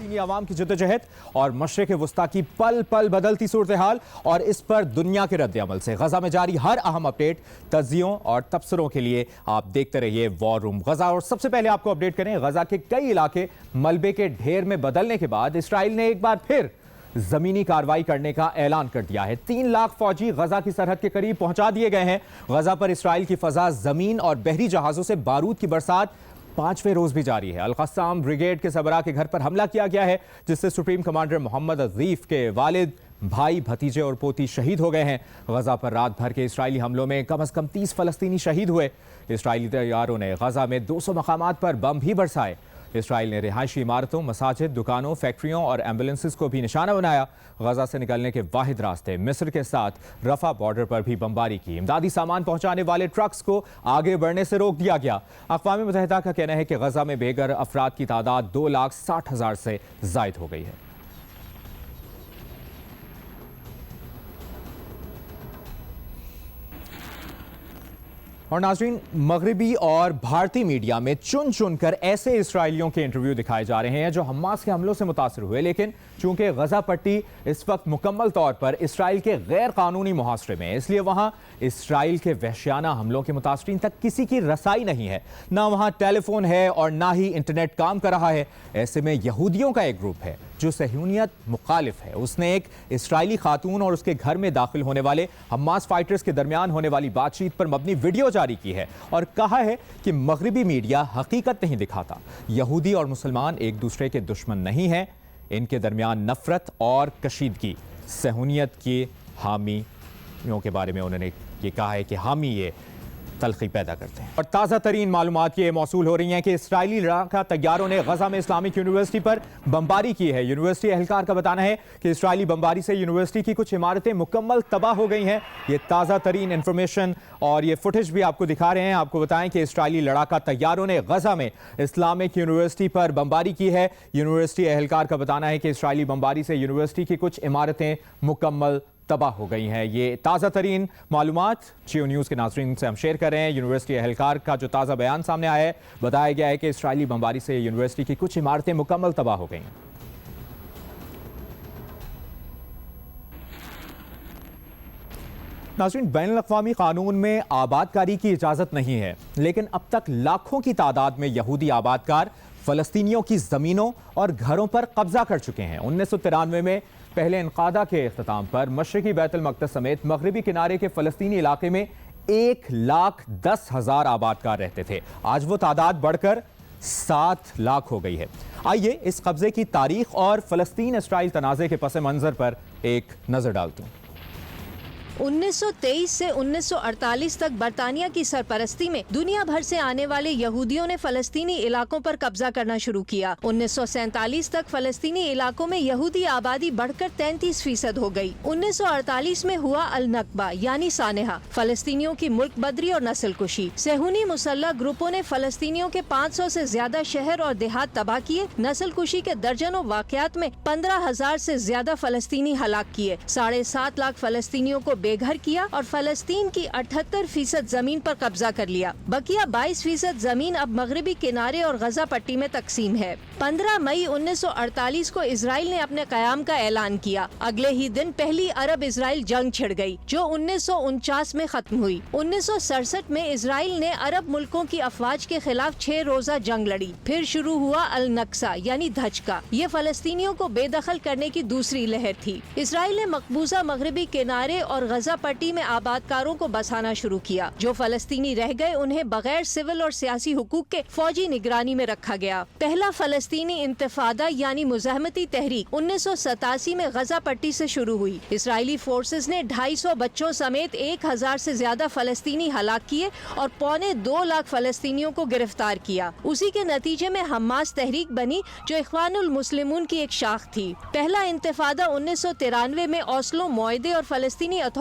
فلسطینی عوام کی جدوجہد اور مشرق وسطیٰ کی پل پل بدلتی صورتحال اور اس پر دنیا کے رد عمل سے غزہ میں جاری ہر اہم اپڈیٹ تجزیوں اور تبصروں کے لیے آپ دیکھتے رہیے وار روم غزہ۔ اور سب سے پہلے آپ کو اپڈیٹ کریں، غزہ کے کئی علاقے ملبے کے ڈھیر میں بدلنے کے بعد اسرائیل نے ایک بار پھر زمینی کارروائی کرنے کا اعلان کر دیا ہے۔ 3 لاکھ فوجی غزہ کی سرحد کے قریب پہنچا دیے گئے ہیں۔ غزہ پر اسرائیل کی فضا، زمین اور بحری جہازوں سے بارود کی برسات 5ویں روز بھی جاری ہے۔ القسام بریگیڈ کے سربراہ کے گھر پر حملہ کیا گیا ہے، جس سے سپریم کمانڈر محمد عزیف کے والد، بھائی، بھتیجے اور پوتی شہید ہو گئے ہیں۔ غزہ پر رات بھر کے اسرائیلی حملوں میں کم از کم 30 فلسطینی شہید ہوئے۔ اسرائیلی طیاروں نے غزہ میں 200 مقامات پر بم بھی برسائے۔ اسرائیل نے رہائشی عمارتوں، مساجد، دکانوں، فیکٹریوں اور ایمبولینسز کو بھی نشانہ بنایا۔ غزہ سے نکلنے کے واحد راستے مصر کے ساتھ رفح بارڈر پر بھی بمباری کی۔ امدادی سامان پہنچانے والے ٹرکس کو آگے بڑھنے سے روک دیا گیا۔ اقوام متحدہ کا کہنا ہے کہ غزہ میں بے گھر افراد کی تعداد 2,60,000 سے زائد ہو گئی ہے۔ اور ناظرین، مغربی اور بھارتی میڈیا میں چن چن کر ایسے اسرائیلیوں کے انٹرویو دکھائے جا رہے ہیں جو حماس کے حملوں سے متاثر ہوئے، لیکن چونکہ غزہ پٹی اس وقت مکمل طور پر اسرائیل کے غیر قانونی محاصرے میں ہے، اس لیے وہاں اسرائیل کے وحشیانہ حملوں کے متاثرین تک کسی کی رسائی نہیں ہے۔ نہ وہاں ٹیلی فون ہے اور نہ ہی انٹرنیٹ کام کر رہا ہے۔ ایسے میں یہودیوں کا ایک گروپ ہے جو صہیونیت مخالف ہے۔ اس نے ایک اسرائیلی خاتون اور اس کے گھر میں داخل ہونے والے حماس فائٹرز کے درمیان ہونے والی بات چیت پر مبنی ویڈیو جاری کی ہے اور کہا ہے کہ مغربی میڈیا حقیقت نہیں دکھاتا۔ یہودی اور مسلمان ایک دوسرے کے دشمن نہیں ہیں، ان کے درمیان نفرت اور کشیدگی۔ صہیونیت کے حامیوں کے بارے میں انہوں نے یہ کہا ہے کہ حامی یہ تلخی پیدا کرتے ہیں۔ اور تازہ ترین معلومات یہ موصول ہو رہی ہیں کہ اسرائیلی لڑاکا طیاروں نے غزہ میں اسلامک یونیورسٹی پر بمباری کی ہے۔ یونیورسٹی اہلکار کا بتانا ہے کہ اسرائیلی بمباری سے یونیورسٹی کی کچھ عمارتیں مکمل تباہ ہو گئی ہیں۔ یہ تازہ ترین انفارمیشن اور یہ فوٹیج بھی آپ کو دکھا رہے ہیں۔ آپ کو بتائیں کہ اسرائیلی لڑاکا طیاروں نے غزہ میں اسلامک یونیورسٹی پر بمباری کی ہے۔ یونیورسٹی اہلکار کا بتانا ہے کہ اسرائیلی بمباری سے یونیورسٹی کی کچھ عمارتیں مکمل تباہ ہو گئی ہیں۔ یہ تازہ ترین معلومات جیو نیوز کے ناظرین سے ہم شیئر کر رہے ہیں۔ یونیورسٹی اہلکار کا جو تازہ بیان سامنے آیا ہے، بتایا گیا ہے کہ اسرائیلی بمباری سے یونیورسٹی کی کچھ عمارتیں مکمل تباہ ہو گئی ہیں۔ ناظرین، بین الاقوامی قانون میں آباد کاری کی اجازت نہیں ہے، لیکن اب تک لاکھوں کی تعداد میں یہودی آباد کار فلسطینیوں کی زمینوں اور گھروں پر قبضہ کر چکے ہیں۔ 1993 میں پہلے انقادہ کے اختتام پر مشرقی بیت المقدس سمیت مغربی کنارے کے فلسطینی علاقے میں 1,10,000 آباد کار رہتے تھے۔ آج وہ تعداد بڑھ کر 7 لاکھ ہو گئی ہے۔ آئیے اس قبضے کی تاریخ اور فلسطین اسرائیل تنازع کے پس منظر پر ایک نظر ڈالتے ہیں۔ 1923 سے 1948 تک برطانیہ کی سرپرستی میں دنیا بھر سے آنے والے یہودیوں نے فلسطینی علاقوں پر قبضہ کرنا شروع کیا۔ 1947 تک فلسطینی علاقوں میں یہودی آبادی بڑھ کر 33% ہو گئی۔ 1948 میں ہوا النکبہ یعنی سانحہ، فلسطینیوں کی ملک بدری اور نسل کشی۔ صہیونی مسلح گروپوں نے فلسطینیوں کے 500 سے زیادہ شہر اور دیہات تباہ کیے۔ نسل کشی کے درجنوں واقعات میں 15,000 سے زیادہ فلسطینی ہلاک کیے، 7.5 لاکھ فلسطینیوں کو بے گھر کیا اور فلسطین کی 78% زمین پر قبضہ کر لیا۔ بقیہ 22% زمین اب مغربی کنارے اور غزہ پٹی میں تقسیم ہے۔ 15 مئی 1948 کو اسرائیل نے اپنے قیام کا اعلان کیا۔ اگلے ہی دن پہلی عرب اسرائیل جنگ چھڑ گئی جو 1949 میں ختم ہوئی۔ 1967 میں اسرائیل نے عرب ملکوں کی افواج کے خلاف 6 روزہ جنگ لڑی۔ پھر شروع ہوا النکسہ یعنی دھچکا۔ یہ فلسطینیوں کو بے دخل کرنے کی دوسری لہر تھی۔ اسرائیل نے مقبوضہ مغربی کنارے اور غزہ پٹی میں آباد کاروں کو بسانا شروع کیا۔ جو فلسطینی رہ گئے انہیں بغیر سول اور سیاسی حقوق کے فوجی نگرانی میں رکھا گیا۔ پہلا فلسطینی انتفاضہ یعنی مزاحمتی تحریک 1987 میں غزہ پٹی سے شروع ہوئی۔ اسرائیلی فورسز نے 250 بچوں سمیت 1,000 سے زیادہ فلسطینی ہلاک کیے اور 1.25 لاکھ فلسطینیوں کو گرفتار کیا۔ اسی کے نتیجے میں حماس تحریک بنی جو اخوان المسلمون کی ایک شاخ تھی۔ پہلا انتفاضہ 1993 میں اوسلو معاہدے اور فلسطینی